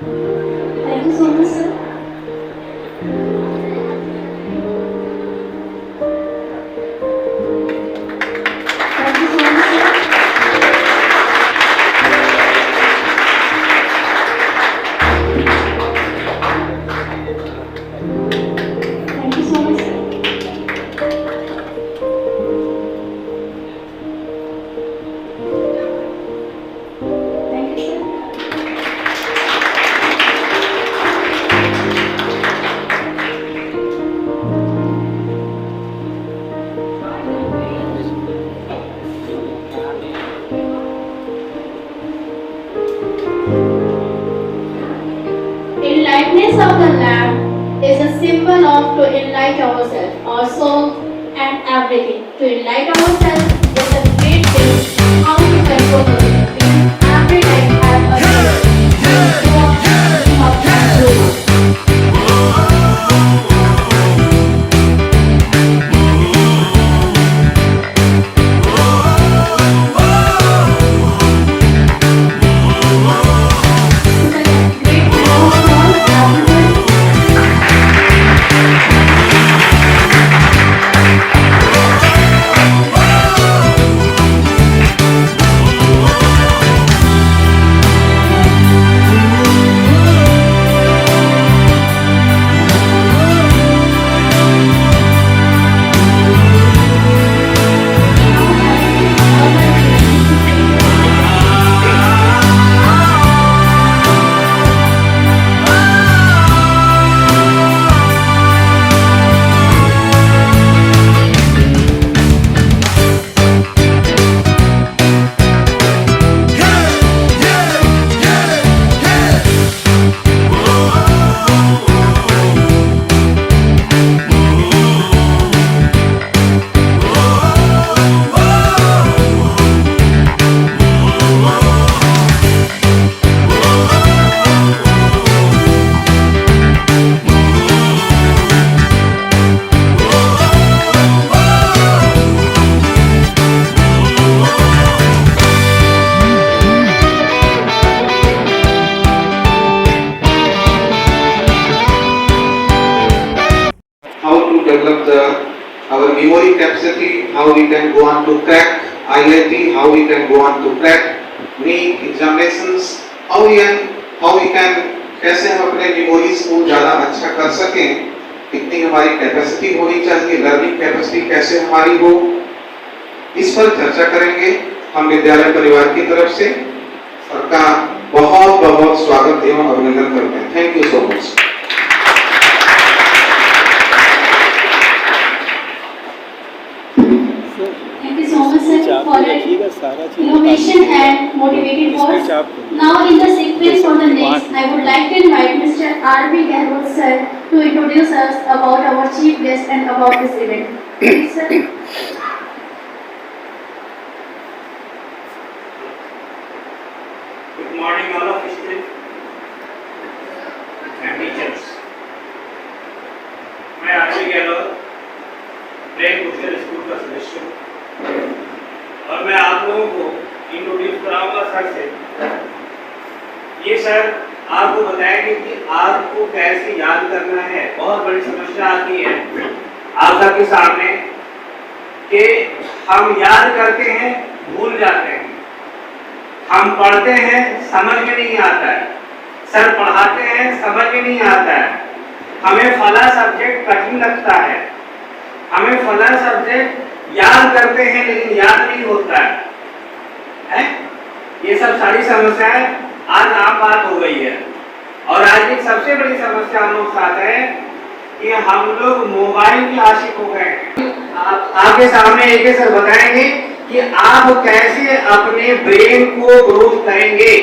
Thank you so much, sir. Thank you so much, sir. Thank you so much, sir. Thank you, sir. Enlightenment of the lamp is a symbol of to enlighten ourselves, our soul, and everything. To enlighten ourselves is a great gift. How to control the feeling. Every time have a gift. You have control. Great emotional everyone. how to develop our memory capacity, how we can go on to crack IIT, how we can go on to crack NEET examinations, how we can कैसे हम अपने memories को ज़्यादा अच्छा कर सकें, कितनी हमारी कैपेसिटी होनी चाहिए, लर्निंग कैपेसिटी कैसे हमारी हो, इस पर चर्चा करेंगे हम विद्यालय परिवार की तरफ से। सबका बहुत बहुत स्वागत एवं अभिनंदन करते हैं। Thank you so much. Thank you so much, sir, for your innovation and motivated words. Now, in the sequence for the next, I would like to invite Mr. R.B. Gehlot, sir, to introduce us about our chief guest and about this event. Please, sir. Good morning, all of students and teachers. मैं R B Gehlot ब्रेन Bhushan school का सदस्य हूँ और मैं आप लोगों को इंट्रोड्यूस कराऊंगा सर से। ये सर आपको बताएंगे कि आपको कैसे याद करना है। बहुत बड़ी समस्या आती है आप सबके सामने कि हम याद करते हैं, भूल जाते हैं। हम पढ़ते हैं, समझ में नहीं आता है। सर पढ़ाते हैं, समझ में नहीं आता है। हमें फला सब्जेक्ट कठिन लगता है, हमें फला सब्जेक्ट याद करते हैं लेकिन याद नहीं होता है? ये सब सारी समस्याएं आज आम बात हो गई है। और आज एक सबसे बड़ी समस्या हम लोग साथ है कि हम लोग मोबाइल के आशिक हो गए हैं। आपके सामने एक सर बताएंगे कि आप कैसे अपने ब्रेन को ग्रोथ करेंगे।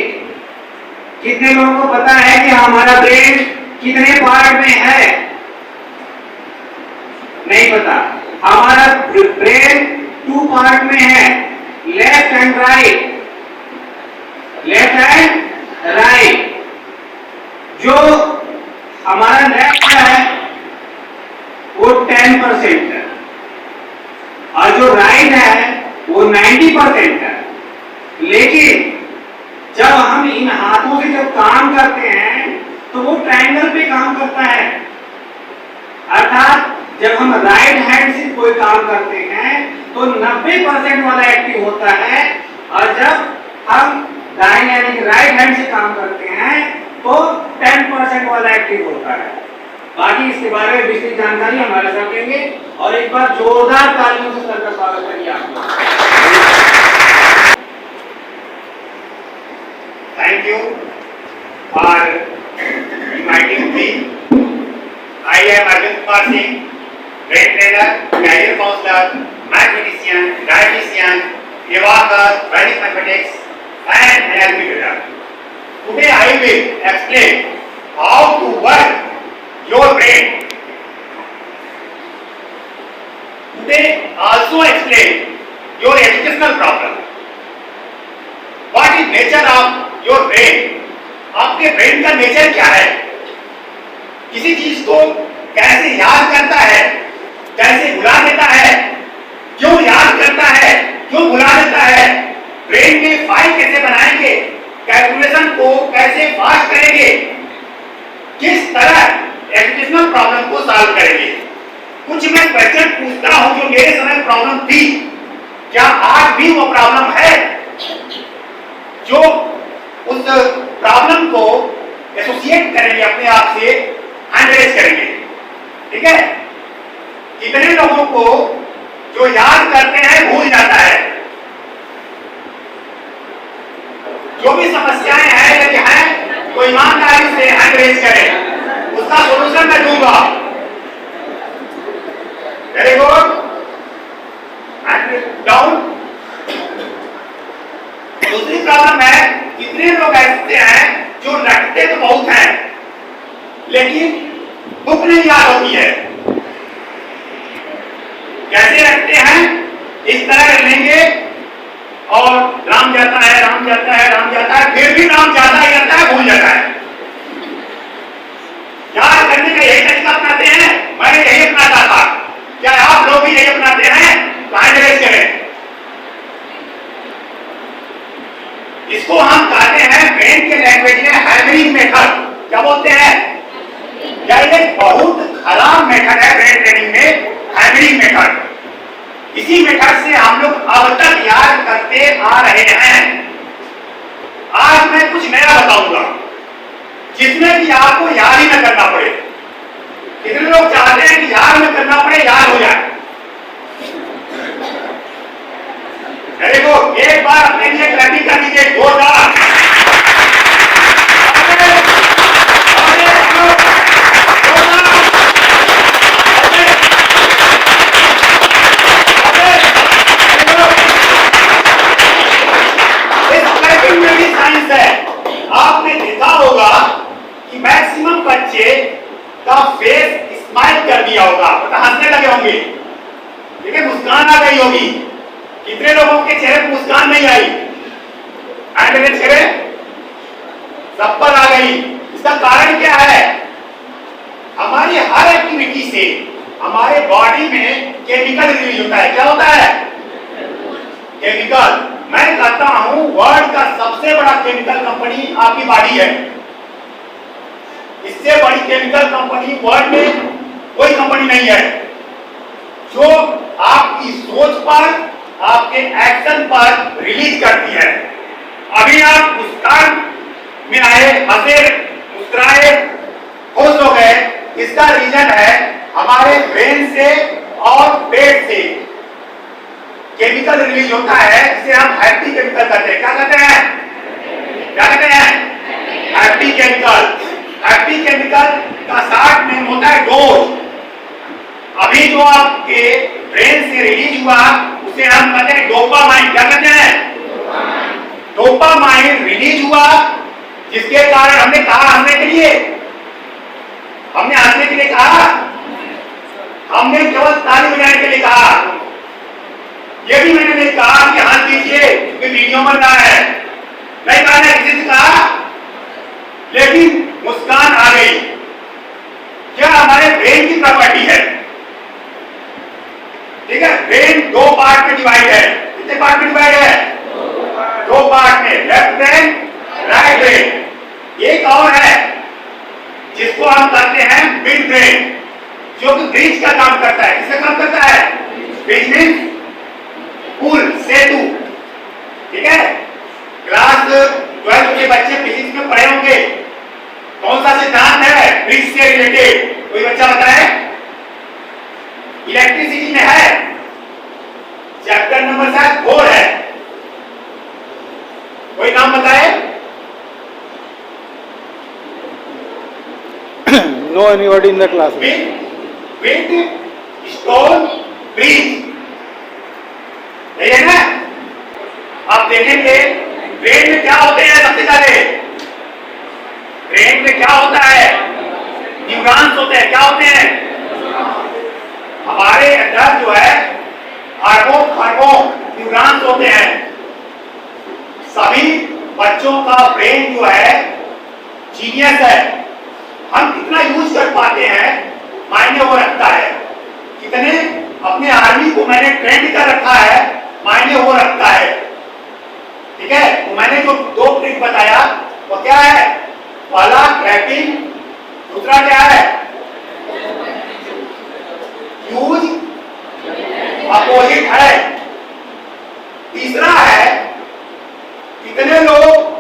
कितने लोगों को पता है कि हमारा ब्रेन कितने पार्ट में है? नहीं पता। हमारा ब्रेन 2 पार्ट में है, left and right. Left and right. जो हमारा लेफ्ट है वो 10% है और जो राइट है वो 90% है। लेकिन जब हम इन हाथों से जब काम करते हैं तो वो ट्रायंगल पे काम करता है। अर्थात जब हम राइट हैंड से कोई काम करते हैं तो 90% वाला एक्टिव होता है, और जब हम दाएं यानी कि राइट हैंड से काम करते हैं तो 10% वाला एक्टिव होता है। बाकी इसके बारे में विस्तृत जानकारी हमारे साथ देंगे, और एक बार जोरदार तालियों से सर का स्वागत करिए आपका। Thank you for inviting me. I am Arvind Kumar Singh, brain trainer, career counselor, mathematician, dietitian, evaluator, Vedic mathematics, and NLP tutor. Today I will explain how to work your brain. Today also explain your educational problem. What is nature of your brain? आपके brain का nature क्या है? किसी चीज को कैसे याद करता है, कैसे भुला देता है, क्यों याद करता है, क्यों भुला देता है, ब्रेन में फाइल कैसे बनाएंगे, कैलकुलेशन को कैसे फास्ट करेंगे, किस तरह एजुकेशनल प्रॉब्लम को सॉल्व करेंगे। कुछ मैं क्वेश्चन पूछता हूं जो मेरे समय प्रॉब्लम थी, क्या आज भी वो प्रॉब्लम है? जो उस प्रॉब्लम को एसोसिएट करेंगे अपने आप से, एनालाइज करेंगे। ठीक है? कितने लोगों को जो याद करते हैं भूल जाता है? जो भी समस्याएं हैं यदि हैं तो ईमानदारी से एनालाइज करें, उसका सॉल्यूशन मैं दूंगा। Very good. And down. दूसरी प्रॉब्लम है, कितने लोग ऐसे हैं जो रखते तो बहुत हैं लेकिन बुक नहीं याद होती है। कैसे रखते हैं? इस तरह रख लेंगे और राम जाता है, राम जाता है, राम जाता है, फिर भी राम जाता ही रहता है, भूल जाता है। याद करने का यही तरीका अपनाते हैं, मैंने यही अपनाता था। क्या आप लोग भी यही अपनाते हैं? एनालाइज करें। इसको हम कहते हैं ब्रेन के लैंग्वेज में हैमरिंग मेथड। क्या बोलते हैं? यह एक बहुत खराब मेथड है ब्रेन ट्रेनिंग में, हैमरिंग मेथड। इसी मेथड से हम लोग अब तक याद करते आ रहे हैं। आज मैं कुछ नया बताऊंगा जिसमें कि आपको याद ही न करना पड़े। कितने लोग चाहते हैं कि याद न करना पड़े, याद हो जाए? देखो, एक बार अपने लिए क्लैपिंग कर दीजिए जोरदार। इस क्लैपिंग में भी साइंस है। आपने देखा होगा कि मैक्सिमम बच्चे का फेस स्माइल कर दिया होगा, मतलब हंसने लगे होंगे, ठीक है, मुस्कान आ गई होगी। कितने लोगों के चेहरे पर मुस्कान नहीं आई? मेरे चेहरे सब पर आ गई। इसका कारण क्या है? हमारी हर एक्टिविटी से हमारे बॉडी में केमिकल रिलीज होता है। क्या होता है? केमिकल। मैं कहता हूं वर्ल्ड का सबसे बड़ा केमिकल कंपनी आपकी बॉडी है। इससे बड़ी केमिकल कंपनी वर्ल्ड में कोई कंपनी नहीं है, जो आपकी सोच पर, आपके एक्शन पर रिलीज करती है। अभी आप मुस्कान में आए, हंसे, मुस्कुराए, खुश हो गए, इसका रीजन है हमारे ब्रेन से और पेट से केमिकल रिलीज होता है जिसे हम हैप्पी केमिकल कहते हैं। क्या कहते हैं? क्या कहते हैं? Happy chemical. हैप्पी केमिकल का शॉर्ट नेम होता है डोज। अभी जो आपके ब्रेन से रिलीज हुआ उसे हम कहते हैं डोपामाइन। क्या कहते हैं? डोपामाइन रिलीज हुआ, जिसके कारण हमने कहा हंसने के लिए, हमने हंसने के लिए कहा, हमने केवल ताली बजाने के लिए कहा। यह भी मैंने नहीं कहा कि हंस दीजिए क्योंकि वीडियो बन रहा है, नहीं कहा, किसी से कहा, लेकिन मुस्कान आ गई। यह हमारे ब्रेन की प्रॉपर्टी है। ठीक है? ब्रेन दो पार्ट में डिवाइड है। कितने पार्ट में डिवाइड है? दो पार्ट में, लेफ्ट ब्रेन, राइट ब्रेन। एक और है इसको हम करते हैं मिड ब्रेन, जो कि ब्रिज का काम करता है। किसका काम करता है? ब्रिज मींस पुल, सेतु। ठीक है, क्लास 12 के बच्चे फिजिक्स में पढ़े होंगे। कौन सा सिद्धांत है ब्रिज से रिलेटेड? कोई बच्चा बताए? इलेक्ट्रिसिटी में है, चैप्टर नंबर शायद 4 है। कोई नाम बताए? No anybody in the class. With stone bridge, यही है ना? आप देखेंगे ब्रेन में क्या होते हैं। सबसे पहले ब्रेन में क्या होता है? न्यूरॉन्स होते हैं। क्या होते हैं? हमारे अंदर जो है अरबों खरबों न्यूरॉन्स होते हैं। सभी बच्चों का ब्रेन जो है जीनियस है। हम कितना यूज कर पाते हैं मायने वो रखता है। कितने अपने आर्मी को मैंने ट्रेंड कर रखा है मायने वो रखता है। ठीक है, तो मैंने जो 2 ट्रिक बताया वो क्या है? पहला ट्रैकिंग, दूसरा क्या है? यूज अपोजिट है, तीसरा है कितने लोग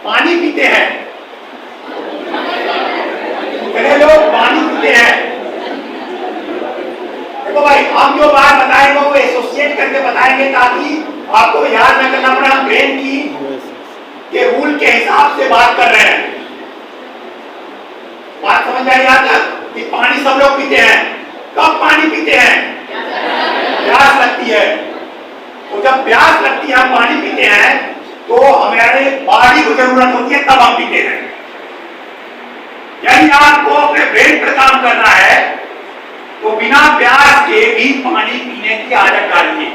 पानी पीते हैं। कितने लोग पानी पीते हैं? देखो भाई, हम जो बात बताएंगे वो एसोसिएट करके बताएंगे ताकि आपको याद न करना पड़े हम ब्रेन की के रूल के हिसाब से बात कर रहे हैं। बात समझ में आई आज तक कि पानी सब लोग पीते हैं। कब पानी पीते हैं? प्यास लगती है। तो जब प्यास लगती है हम पानी पीते हैं तो हमारे बॉडी को जरूरत होती है, तब हम पीते हैं। यदि आपको अपने ब्रेन पर काम करना है तो बिना प्यास के भी पानी पीने की आदत डालिए।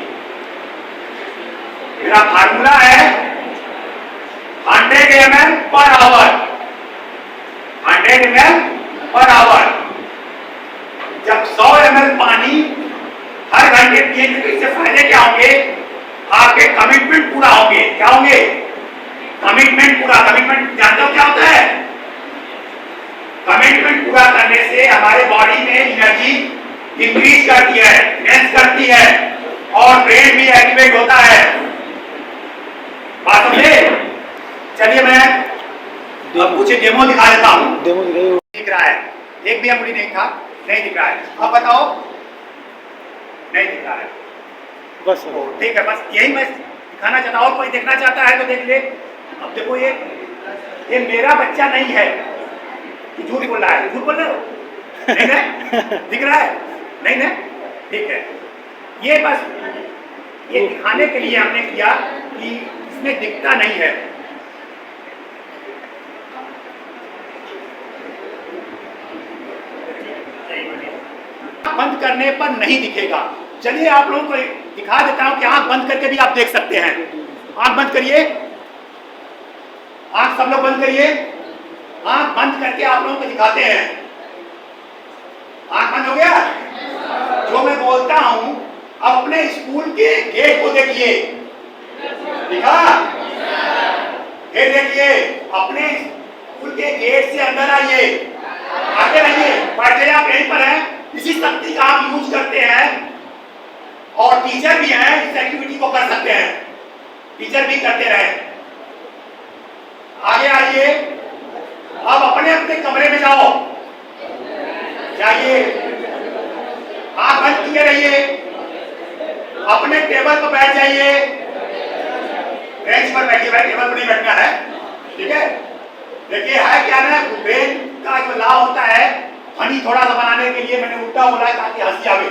मेरा फार्मूला है 100 ml per hour. 100 ml per hour. जब 100 ml पानी हर घंटे पिएंगे तो इससे फायदे क्या होंगे? आपके कमिटमेंट पूरा होंगे। क्या होंगे? कमिटमेंट पूरा। कमिटमेंट जानते हो क्या होता है? कमिटमेंट पूरा करने से हमारे बॉडी में एनर्जी इंक्रीज करती है, एनहेंस करती है और ब्रेन भी एक्टिवेट होता है। बात समझे? चलिए मैं अब कुछ डेमो दिखा देता हूं। डेमो दिख रहा है? एक भी अंगुली नहीं था, नहीं दिख रहा है। अब बताओ, नहीं दिख रहा है। बस ठीक है, बस यही मैं दिखाना चाहता हूं। कोई देखना चाहता है तो देख ले। अब देखो ये मेरा बच्चा नहीं है कि झूठ बोल रहा है। झूठ बोल रहे हो? नहीं ना? दिख रहा है? नहीं ना? ठीक है, ये बस ये दिखाने के लिए हमने किया कि इसमें दिखता नहीं है। बंद करने पर नहीं दिखेगा। चलिए आप लोगों को दिखा देता हूं कि आंख बंद करके भी आप देख सकते हैं। आंख बंद करिए, आंख सब लोग बंद करिए। आंख बंद करके आप लोगों को दिखाते हैं। आंख बंद हो गया? जो मैं बोलता हूं अपने स्कूल के गेट को देखिए। दिखा? ये देखिए, अपने स्कूल के गेट से अंदर आइए, आगे रहिए, बैठे आप यहीं पर हैं। इसी शक्ति का आप यूज करते हैं और टीचर भी हैं, इस एक्टिविटी को कर सकते हैं। टीचर भी करते रहे। आगे आइए, अब अपने अपने कमरे में जाओ, जाइए, आंख बंद किए रहिए, अपने टेबल पर बैठ जाइए। बेंच पर बैठिए, टेबल पर नहीं बैठना है। ठीक है, देखिए है क्या ना, ब्रेन का जो लाभ होता है फनी थोड़ा सा बनाने के लिए मैंने उल्टा बोला ताकि हंसी आवे।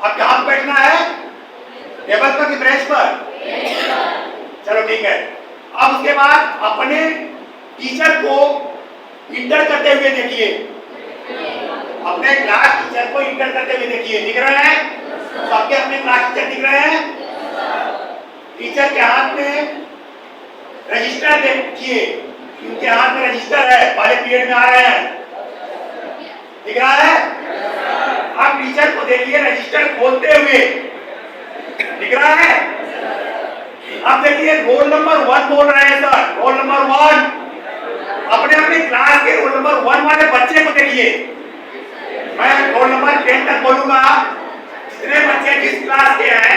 अब कहां पर बैठना है? टेबल पर कि बेंच पर? चलो ठीक है। अब उसके बाद अपने टीचर को इंटर करते हुए देखिए। अपने क्लास टीचर को इंटर करते हुए देखिए। दिख रहे हैं? सबके अपने क्लास टीचर दिख रहे हैं? टीचर के हाथ में रजिस्टर देखिए, उनके हाथ में रजिस्टर है, पहले पीरियड में आ रहे हैं। दिख रहा है? आप टीचर को देखिए रजिस्टर खोलते हुए। दिख रहा है? अब देखिए रोल नंबर 1 बोल रहे हैं सर। रोल नंबर 1 अपने अपने क्लास के रोल नंबर नंबर 1 वाले बच्चे को देखिए, मैं रोल नंबर 10 तक बोलूंगा। जितने बच्चे जिस क्लास के हैं,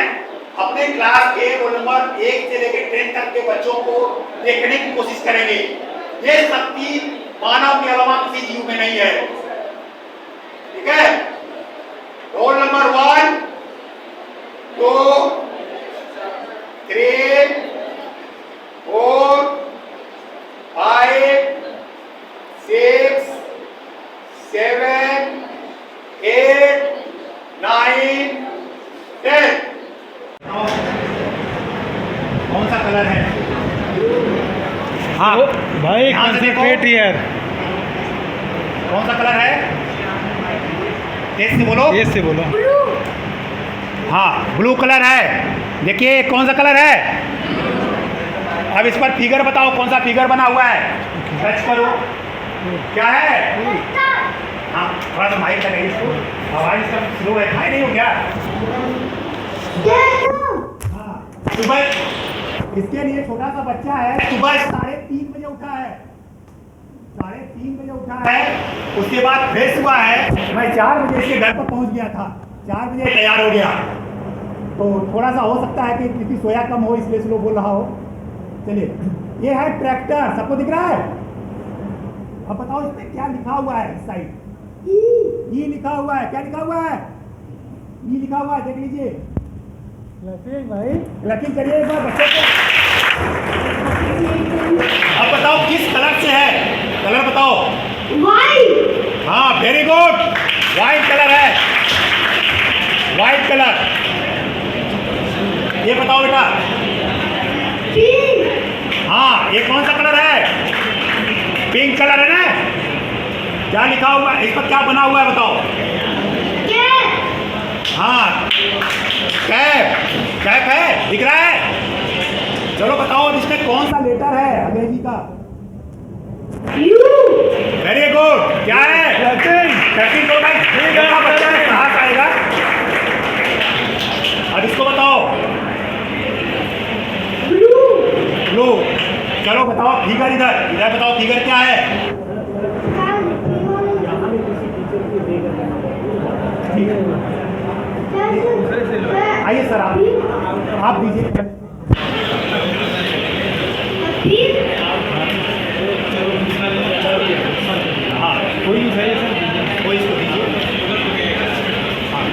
अपने क्लास के रोल नंबर 1 से लेकर 10 तक के बच्चों को देखने की कोशिश करेंगे। ये शक्ति मानव के अलावा किसी जीव में नहीं है, ठीक है। Roll number 1, 2, 3, 4, 5, 6, 7, 8, 9, 10। कौन सा कलर है? हाँ भाई ध्यान से देखो। Concentrate here. कौन सा कलर है? तेज से बोलो। तेज से बोलो। हाँ, ब्लू कलर है। देखिए कौन सा कलर है। अब इस पर फिगर बताओ, कौन सा फिगर बना हुआ है। सर्च करो, क्या है? हाँ, थोड़ा सा माइक लगाइए इसको, आवाज इसका स्लो है, खाई नहीं हो क्या? हाँ, सुबह इसके लिए छोटा सा बच्चा है, सुबह 3:30 बजे उठा है, 3:30 बजे उठा है। उसके बाद फ्रेश हुआ है। मैं 4 बजे इसके घर पर पहुंच गया था, 4 बजे तैयार हो गया। तो थोड़ा सा हो सकता है कि क्योंकि सोया कम हो इसलिए स्लो बोल रहा हो। चलिए, ये है ट्रैक्टर, सबको दिख रहा है। अब बताओ इसमें क्या लिखा हुआ है। इस साइड ई लिखा हुआ है। क्या लिखा हुआ है? ई लिखा हुआ है, देख लीजिए। भाई लकी करिए एक बार बच्चे को। अब बताओ किस कलर से है, कलर बताओ। White. हाँ, वेरी गुड, व्हाइट कलर है, व्हाइट कलर। ये बताओ बेटा। Pink. हाँ, ये कौन सा कलर है? पिंक कलर है ना। क्या लिखा हुआ है इस पर, क्या बना हुआ है बताओ। Cat. हाँ, कैप, कैप है, दिख रहा है। चलो बताओ अब इसमें कौन सा लेटर है अंग्रेजी का। U. वेरी गुड, क्या है? कैपिंग को भाई छोटा बच्चा है, कहाँ से आएगा। अब इसको बताओ। Blue. ब्लू। चलो बताओ फिगर, इधर इधर बताओ फिगर क्या है। आइए सर, आप दीजिए। हाँ, कोई कोई इसको दीजिए। हाँ,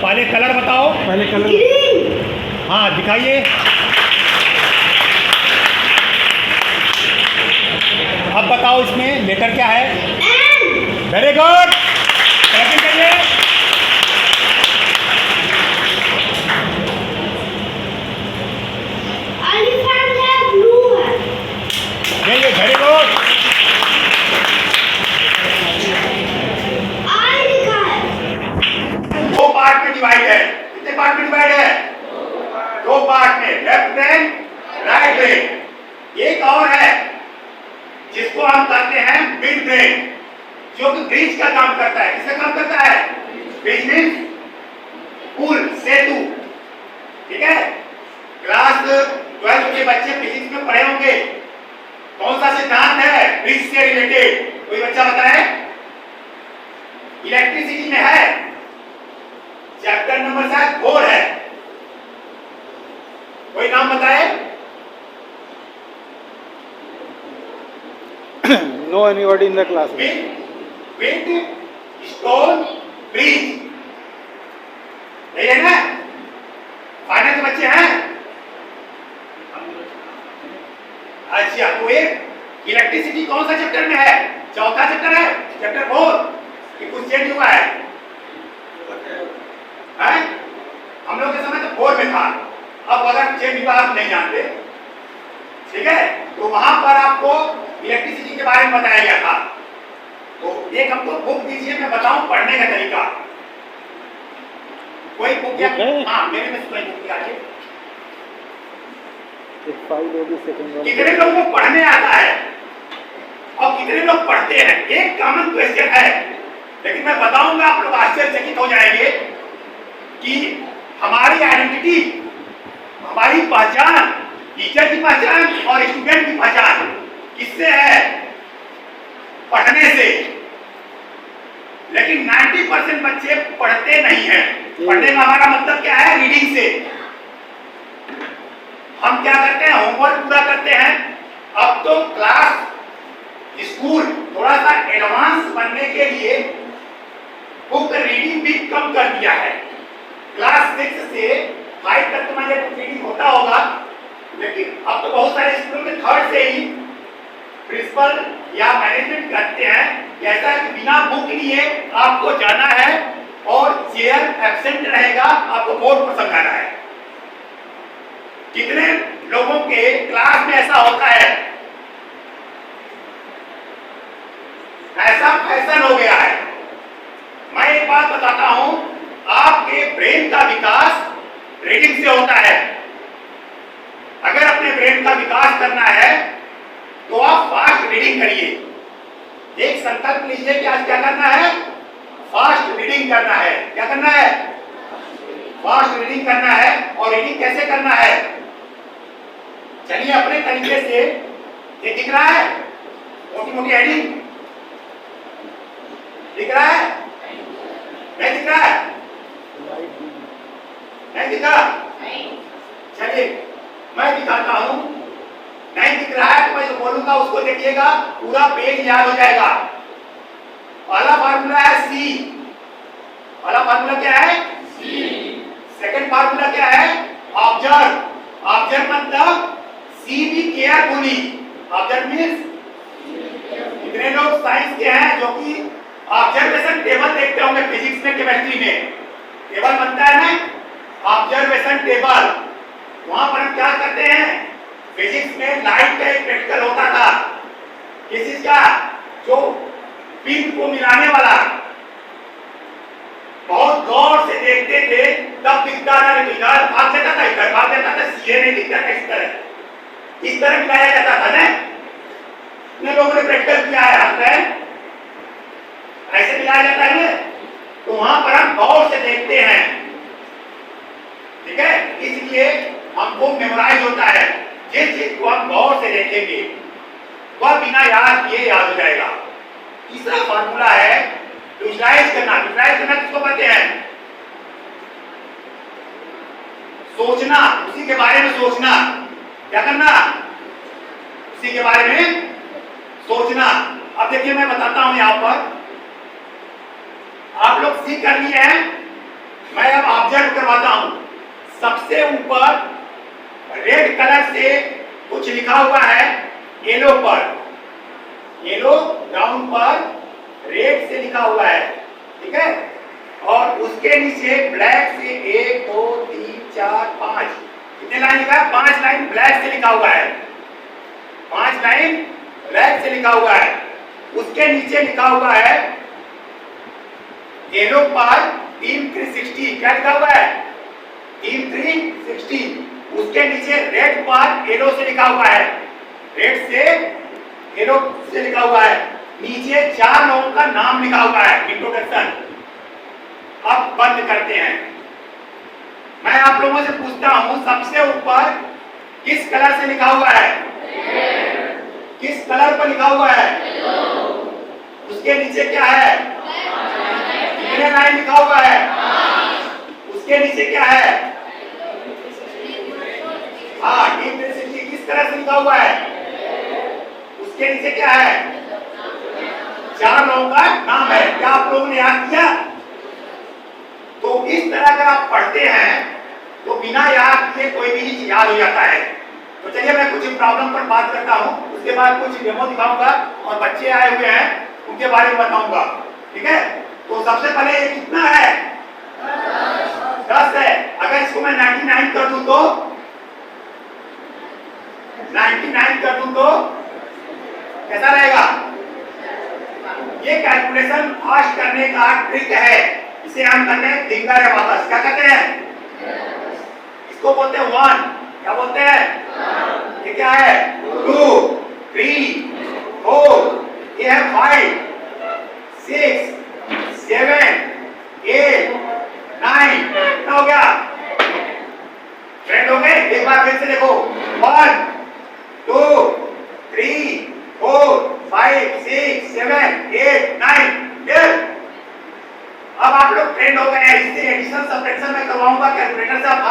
पहले कलर बताओ। पहले कलर। Green. हाँ, दिखाइए। अब बताओ इसमें लेटर क्या है। N. वेरी गुड, कैपिंग करिए। Elephant है, blue है। ये वेरी गुड। I लिखा है। 2 पार्ट में डिवाइड है। कितने पार्ट में डिवाइड है? 2 पार्ट में, लेफ्ट ब्रेन, राइट ब्रेन। एक और है जिसको हम कहते हैं मिड ब्रेन, जो कि ब्रिज का काम करता है। किसका काम करता है? ब्रिज मींस पुल, सेतु, ठीक है। क्लास 12 के बच्चे फिजिक्स में पढ़े होंगे। कौन सा सिद्धांत है ब्रिज से रिलेटेड? कोई बच्चा बताए। इलेक्ट्रिसिटी में है, चैप्टर नंबर शायद 4 है। कोई नाम बताए। No anybody in the class. Wind stone bridge, यही है ना। फाइनल के बच्चे हैं। अच्छा, तो एक इलेक्ट्रिसिटी कौन सा चैप्टर में है? चौथा चैप्टर है, चैप्टर 4 कि कुछ चेंज हुआ है? हम लोग के समय तो 4 में था। अब अगर चेंज हुआ आप नहीं जानते, ठीक है, तो वहां पर आपको इलेक्ट्रिसिटी के बारे में बताया गया था। तो एक हमको बुक दीजिए, मैं बताऊं पढ़ने का तरीका। कोई बुक या हाँ, मेरे में कोई बुक दिखाइए। कितने लोगों को पढ़ने आता है और कितने लोग पढ़ते हैं? एक कॉमन क्वेश्चन है, लेकिन मैं बताऊंगा, आप लोग आश्चर्यचकित हो जाएंगे कि हमारी आइडेंटिटी, हमारी पहचान, टीचर की पहचान और स्टूडेंट की पहचान किससे है? 50% बच्चे पढ़ते नहीं हैं। पढ़ने का हमारा मतलब क्या है? रीडिंग से। हम क्या करते हैं? होमवर्क पूरा करते हैं। अब तो क्लास स्कूल थोड़ा सा एडवांस बनने के लिए बुक रीडिंग भी कम कर दिया है। क्लास 6 से 5 तक तुम्हारे बुक रीडिंग होता होगा, लेकिन अब तो बहुत सारे स्कूल में 3rd से ही प्रिंसिपल या मैनेजमेंट करते हैं ऐसा कि बिना बुक लिए आपको जाना है और चेयर एब्सेंट रहेगा, आपको बोर्ड पर समझाना है। कितने लोगों के क्लास में ऐसा होता है? ऐसा फैशन हो गया है। मैं एक बात बताता हूं, आपके ब्रेन का विकास रीडिंग से होता है। अगर अपने ब्रेन का विकास करना है तो आप फास्ट रीडिंग करिए। एक संकल्प लीजिए कि आज क्या करना है? फास्ट रीडिंग करना है। क्या करना है? फास्ट रीडिंग करना है। और रीडिंग कैसे करना है? चलिए अपने तरीके से। ये दिख रहा है मोटी मोटी हेडिंग? दिख रहा है? नहीं दिख रहा है? नहीं दिख रहा? चलिए मैं दिखाता हूं। नहीं दिख रहा है तो मैं जो बोलूंगा उसको देखिएगा, पूरा पेज याद हो जाएगा। पहला फार्मूला है सी। पहला फार्मूला क्या है? सी। सेकंड फार्मूला क्या है? ऑब्जर्व। ऑब्जर्व मतलब see be carefully. Observe means कितने लोग साइंस के हैं जो कि ऑब्जर्वेशन टेबल देखते होंगे फिजिक्स में, केमिस्ट्री में टेबल बनता है ना, ऑब्जर्वेशन टेबल। वहां पर हम क्या करते हैं? फिजिक्स में लाइट का एक प्रैक्टिकल होता था। किस चीज का? जो पिन को मिलाने वाला। बहुत गौर से देखते थे तब दिखता था, नहीं इधर भाग जाता था, इधर भाग जाता था, सीधे नहीं दिखता था। इस तरह मिलाया जाता था ना। कितने लोगों ने प्रैक्टिकल किया है? ऐसे मिलाया जाता है ना। तो वहां पर हम गौर से देखते हैं, ठीक है? इसलिए हमको मेमोराइज होता है। जिस चीज को हम गौर से देखेंगे वह बिना याद किए याद हो जाएगा। तीसरा फार्मूला है विजुअलाइज करना। विजुअलाइज करना किसको कहते हैं? सोचना, उसी के बारे में सोचना। क्या करना? उसी के बारे में सोचना। अब देखिए मैं बताता हूं यहां पर, आप लोग सीख कर लिए हैं, मैं अब ऑब्जर्व करवाता हूं। सबसे ऊपर रेड कलर से कुछ लिखा हुआ है येलो पर, येलो ग्राउंड पर रेड से लिखा हुआ है, ठीक है? और उसके नीचे ब्लैक से 1 2 3 4 5 कितने लाइन लिखा है? 5 लाइन ब्लैक से लिखा हुआ है। 5 लाइन ब्लैक से लिखा हुआ है। उसके नीचे लिखा हुआ है येलो पर 3 360। क्या लिखा हुआ है? 3 360। उसके नीचे रेड पर येलो से लिखा हुआ है, रेड से येलो से लिखा हुआ है। नीचे 4 लोगों का नाम लिखा हुआ है, इंट्रोडक्शन। अब बंद करते हैं। मैं आप लोगों से पूछता हूं, सबसे ऊपर किस कलर से लिखा हुआ है? किस कलर पर लिखा हुआ है? उसके नीचे क्या है? कितने लाइन लिखा हुआ है? उसके नीचे क्या है? हाँ, किस तरह से लिखा हुआ है? उसके नीचे क्या है? 4 लोगों का नाम है। क्या आप लोगों ने याद किया? तो इस तरह अगर आप पढ़ते हैं तो बिना याद किए कोई भी चीज याद हो जाता है। तो चलिए मैं कुछ प्रॉब्लम पर बात करता हूँ, उसके बाद कुछ डेमो दिखाऊंगा और बच्चे आए हुए हैं उनके बारे में बताऊंगा, ठीक है? तो सबसे पहले ये कितना है? 10 है। अगर इसको मैं 99 कर दूं तो 99 कर दूं तो कैसा रहेगा? ये कैलकुलेशन फास्ट करने का ट्रिक है, इसे हम कहते हैं फिंगर है वापस। क्या कहते हैं? इसको बोलते हैं 1। क्या बोलते हैं? ये क्या है? 2 3 4, ये है 5 6 7 8 9। कितना हो गया? फ्रेंड हो गए? एक बार फिर से देखो, 1 2 3 4 5 6 7 8 9 10। अब आप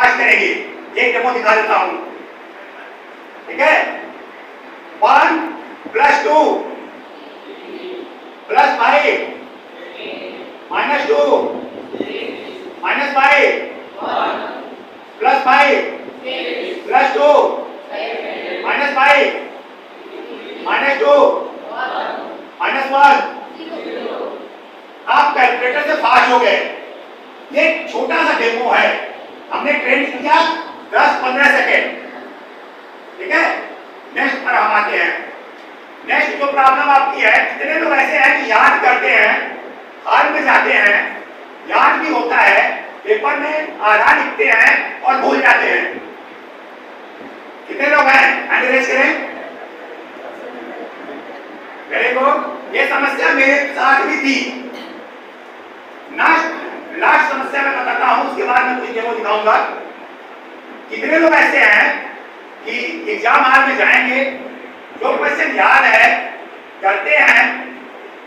फास्ट करेंगे। एक डेमो दिखा देता हूं, ठीक है। 1 + 2 + 5 -2 -5 +5 +2 -5 -2 -1। आप कैलकुलेटर से फास्ट हो गए। ये छोटा सा डेमो है, हमने ट्रेन किया 10-15 सेकेंड, ठीक है। नेक्स्ट पर हम आते हैं। नेक्स्ट जो प्रॉब्लम आपकी है, कितने लोग ऐसे हैं कि याद करते हैं, हाल में जाते हैं, याद भी होता है, पेपर में आधा लिखते हैं और भूल जाते हैं। कितने लोग हैं? हैंड रेज करें। Very good. ये समस्या मेरे साथ भी थी। लास्ट समस्या मैं बताता हूं, उसके बाद मैं कुछ डेमो दिखाऊंगा। कितने लोग ऐसे हैं कि एग्जाम हॉल में जाएंगे, जो क्वेश्चन याद है करते हैं,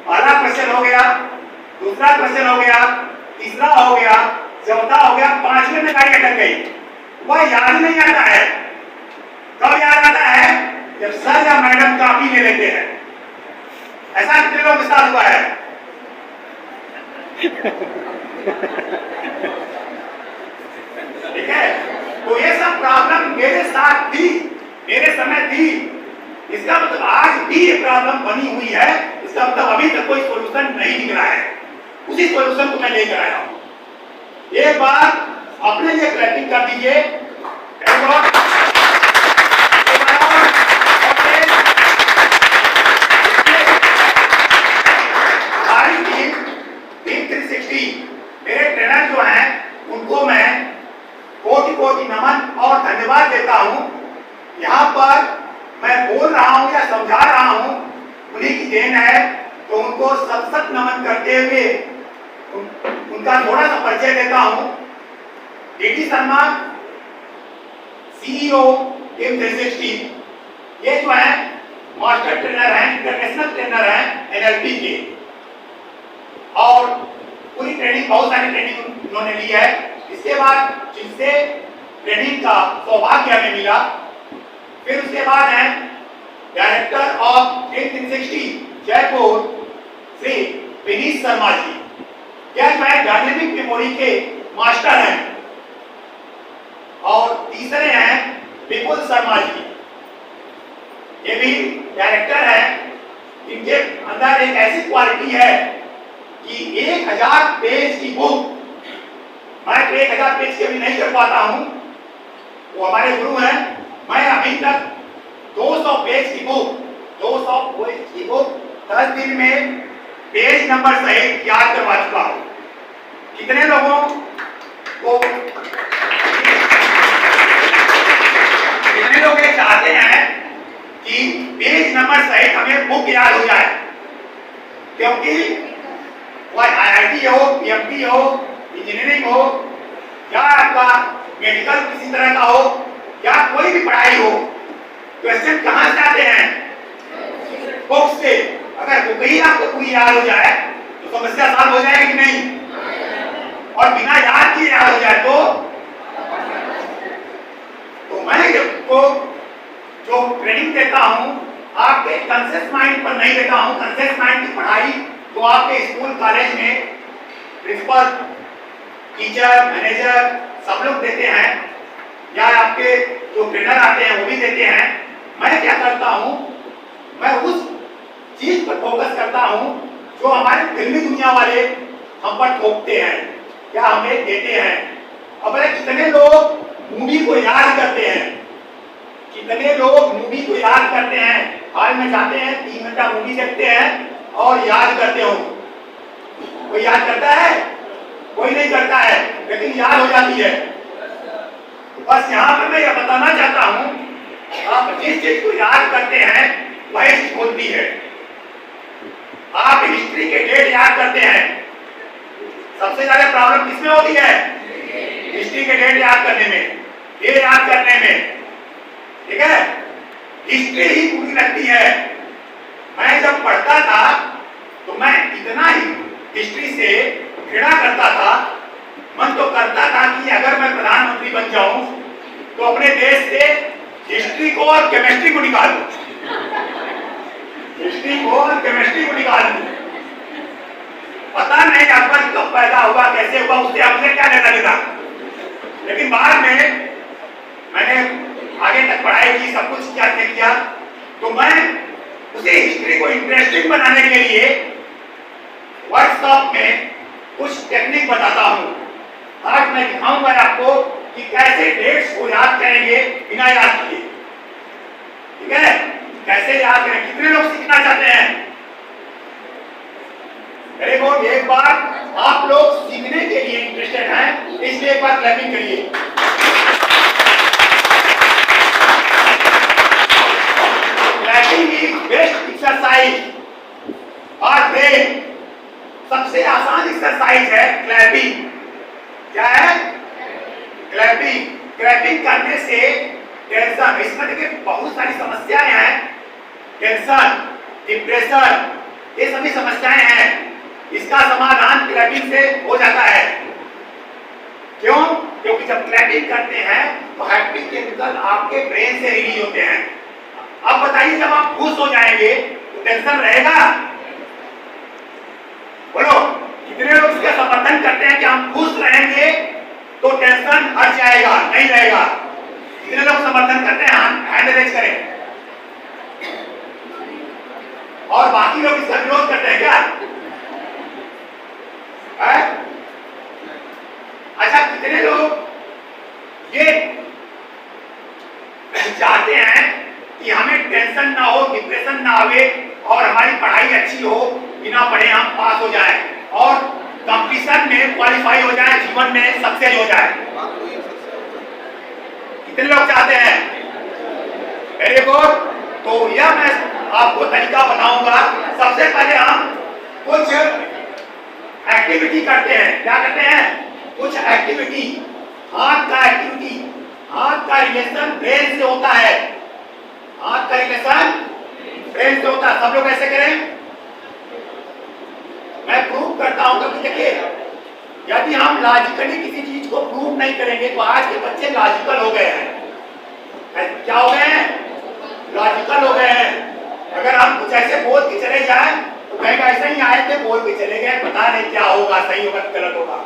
पहला क्वेश्चन हो गया, दूसरा क्वेश्चन हो गया, तीसरा हो गया, चौथा हो गया, 5वें में गाड़ी अटक गई, वह याद नहीं आता है। कब याद आता है? जब सर या मैडम कॉपी ले लेते हैं। ऐसा कितने लोगों के साथ हुआ है? ठीक है। तो ये सब प्रॉब्लम मेरे साथ थी, मेरे समय थी। इसका मतलब आज भी ये प्रॉब्लम बनी हुई है, इसका मतलब अभी तक कोई सॉल्यूशन नहीं निकला है। उसी सॉल्यूशन को मैं लेकर आया हूं। एक बार अपने लिए क्लैपिंग कर दीजिए। मेरे ट्रेनर जो हैं उनको मैं कोटि नमन और धन्यवाद देता हूं। यहाँ पर मैं बोल रहा हूं या समझा रहा हूं, उन्हीं की देन है। तो उनको सत नमन करते हुए उनका थोड़ा सा परिचय देता हूं। डीडी शर्मा, सीईओ टीम 360, ये जो है मास्टर ट्रेनर हैं, इंटरनेशनल ट्रेनर हैं एनएलपी के, और पूरी ट्रेनिंग, बहुत सारी ट्रेनिंग उन्होंने ली है। इसके बाद जिससे ट्रेनिंग का सौभाग्य हमें मिला, फिर उसके बाद है director of team 360 Jaipur Shri Vineet Sharma ji. यह जो है डायनेमिक मेमोरी के मास्टर हैं। और तीसरे हैं विपुल शर्मा जी, ये भी डायरेक्टर है। इनके अंदर एक ऐसी क्वालिटी है कि 1000 पेज की बुक, मैं 1000 पेज की अभी नहीं कर पाता हूं, वो हमारे गुरु हैं। मैं अभी तक 200 पेज की बुक 10 दिन में पेज नंबर सहित याद करवा चुका हूं। कितने लोगों को, कितने लोग ये चाहते हैं कि पेज नंबर सहित हमें बुक याद हो जाए? क्योंकि वह आईआईटी हो, पीएमटी हो, इंजीनियरिंग हो, या आपका मेडिकल किसी तरह का हो, या कोई भी पढ़ाई हो, क्वेश्चन कहां से आते हैं? बुक से। अगर बुक ही आपको पूरी याद हो जाए तो समस्या सॉल्व हो जाएगी कि नहीं? और बिना याद किए याद हो जाए तो मैं आपको जो ट्रेनिंग देता हूं, आपके कॉन्शियस माइंड पर नहीं देता हूं। कॉन्शियस माइंड की पढ़ाई तो आपके स्कूल कॉलेज में प्रिंसिपल, टीचर, मैनेजर सब लोग देते हैं, या आपके जो ट्रेनर आते हैं वो भी देते हैं। मैं क्या करता हूं, मैं उस चीज पर फोकस करता हूं जो हमारे फिल्मी दुनिया वाले हम पर थोपते हैं या हमें देते हैं। अब कितने लोग मूवी को याद करते हैं? कितने लोग मूवी को याद करते हैं? हॉल में जाते हैं, 3 घंटा मूवी देखते हैं और याद करते हो? कोई याद करता है? कोई नहीं करता है, लेकिन याद हो जाती है। बस यहाँ पर मैं यह बताना चाहता हूँ, आप जिस चीज को याद करते हैं वही चीज होती है। आप हिस्ट्री के डेट याद करते हैं, सबसे ज्यादा प्रॉब्लम किसमें होती है? हिस्ट्री के डेट याद करने में, ये याद करने में, ठीक है। हिस्ट्री ही पूरी लगती है। मैं जब पढ़ता था तो मैं इतना ही हिस्ट्री से घृणा करता था, मन तो करता था कि अगर मैं प्रधानमंत्री बन जाऊं हिस्ट्री को और केमिस्ट्री को निकाल दूं। पता नहीं अकबर कब पैदा हुआ, कैसे हुआ, उससे हमसे क्या लेना देना। लेकिन बाद में मैंने आगे तक पढ़ाई की, सब कुछ किया, तो मैं उसे हिस्ट्री को इंटरेस्टिंग बनाने के लिए वर्कशॉप में कुछ टेक्निक बताता हूं। आज मैं दिखाऊंगा आपको कि कैसे डेट्स को याद करेंगे बिना याद किए। ठीक है, कैसे याद करें। कितने लोग सीखना चाहते हैं? Very good. एक बार आप लोग सीखने के लिए इंटरेस्टेड हैं, इसलिए एक बार क्लैपिंग करिए। क्लैपिंग इज बेस्ट एक्सरसाइज और ब्रेन। सबसे आसान एक्सरसाइज है क्लैपिंग। क्या है? क्लैपिंग। क्लैपिंग करने से टेंशन, इसमें देखिए बहुत सारी समस्याएं हैं, टेंशन, डिप्रेशन, ये सभी समस्याएं हैं। इसका समाधान क्लैपिंग से हो जाता है। क्यों? क्योंकि जब क्लैपिंग करते हैं तो हैप्पी केमिकल आपके ब्रेन से रिलीज होते हैं। अब बताइए, जब आप खुश हो जाएंगे तो टेंशन रहेगा? बोलो, कितने लोग इसका समर्थन करते हैं कि हम खुश रहेंगे तो टेंशन हट जाएगा? नहीं रहेगा। कितने लोग समर्थन करते हैं? हैंड रेज करें। और बाकी लोग इसका विरोध करते हैं क्या? है? अच्छा, कितने लोग ये चाहते हैं कि हमें टेंशन ना हो, डिप्रेशन ना आवे और हमारी पढ़ाई अच्छी हो, बिना पढ़े हम पास हो जाए और कंपटीशन में क्वालिफाई हो जाए, जीवन में सक्सेस हो जाए? कितने लोग चाहते हैं? Very good. तो यह मैं आपको तरीका बताऊंगा। सबसे पहले हम कुछ एक्टिविटी करते हैं। क्या करते हैं? कुछ एक्टिविटी। हाथ का एक्टिविटी। हाथ का रिलेशन ब्रेन से होता है। हाथ का रिलेशन ब्रेन से होता है। सब लोग ऐसे करें। मैं प्रूव करता हूं। कभी देखिए, यदि हम लॉजिकली किसी चीज को प्रूव नहीं करेंगे तो आज के बच्चे लॉजिकल हो गए हैं। क्या हो गए हैं? लॉजिकल हो गए हैं। अगर हम कुछ ऐसे बोल के चले जाए तो कहेंगे ऐसे ही आए थे, बोल के चले गए, पता नहीं क्या होगा, सही होगा गलत होगा।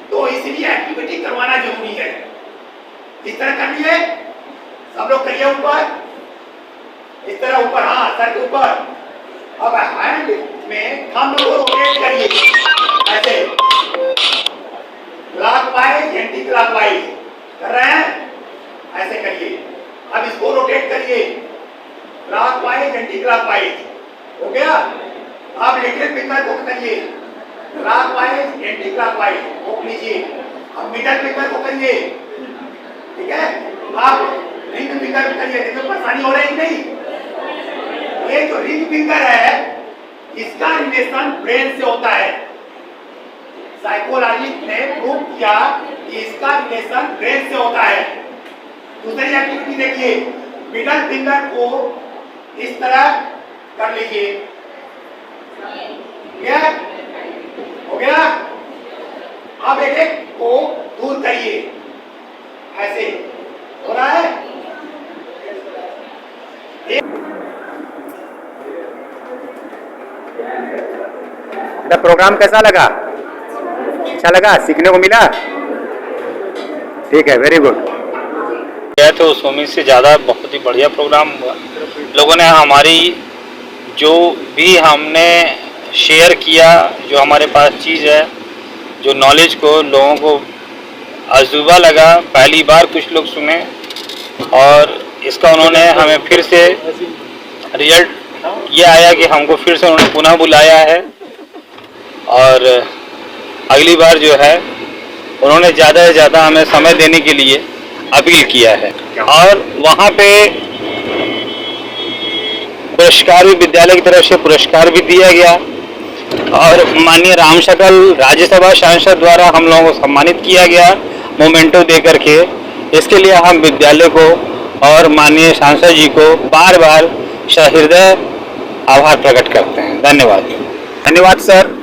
तो इसलिए एक्टिविटी करवाना जरूरी है। इस तरह करिए, सब लोग करिए। ऊपर, इस तरह ऊपर, हाँ, सर के ऊपर। अब हैंड में थंब को रोटेट करिए ऐसे, क्लॉकवाइज, एंटी क्लॉकवाइज कर रहे हैं, ऐसे करिए। अब इसको रोटेट करिए, क्लॉकवाइज, एंटी क्लॉकवाइज। हो गया? अब लिटिल फिंगर को करिए, क्लॉकवाइज, एंटी क्लॉकवाइज रोक लीजिए। अब मिडल फिंगर को करिए। ठीक है? आप रिंग फिंगर करिए। देखो परेशानी हो रही नहीं? ये जो रिंग फिंगर है, इसका रिलेशन ब्रेन से होता है। साइकोलॉजिस्ट ने प्रूव किया कि इसका रिलेशन ब्रेन से होता है। दूसरी एक्टिविटी देखिए, मिडल फिंगर को इस तरह कर लीजिए। हो गया? अब एक को दूर करिए, ऐसे हो रहा है। प्रोग्राम कैसा लगा? अच्छा लगा? सीखने को मिला? ठीक है, वेरी गुड। तो उस उम्मीद से ज़्यादा बहुत ही बढ़िया प्रोग्राम हुआ। लोगों ने हमारी जो भी हमने शेयर किया, जो हमारे पास चीज़ है, जो नॉलेज को लोगों को अजूबा लगा, पहली बार कुछ लोग सुने और इसका उन्होंने हमें फिर से रिजल्ट ये आया कि हमको फिर से उन्होंने पुनः बुलाया है और अगली बार जो है उन्होंने ज़्यादा से ज़्यादा हमें समय देने के लिए अपील किया है। और वहाँ पे पुरस्कार भी विद्यालय की तरफ से पुरस्कार भी दिया गया और माननीय राम शकल राज्यसभा सांसद द्वारा हम लोगों को सम्मानित किया गया मोमेंटो दे करके। इसके लिए हम विद्यालय को और माननीय सांसद जी को बार बार सहृदय आभार प्रकट करते हैं। धन्यवाद। धन्यवाद सर।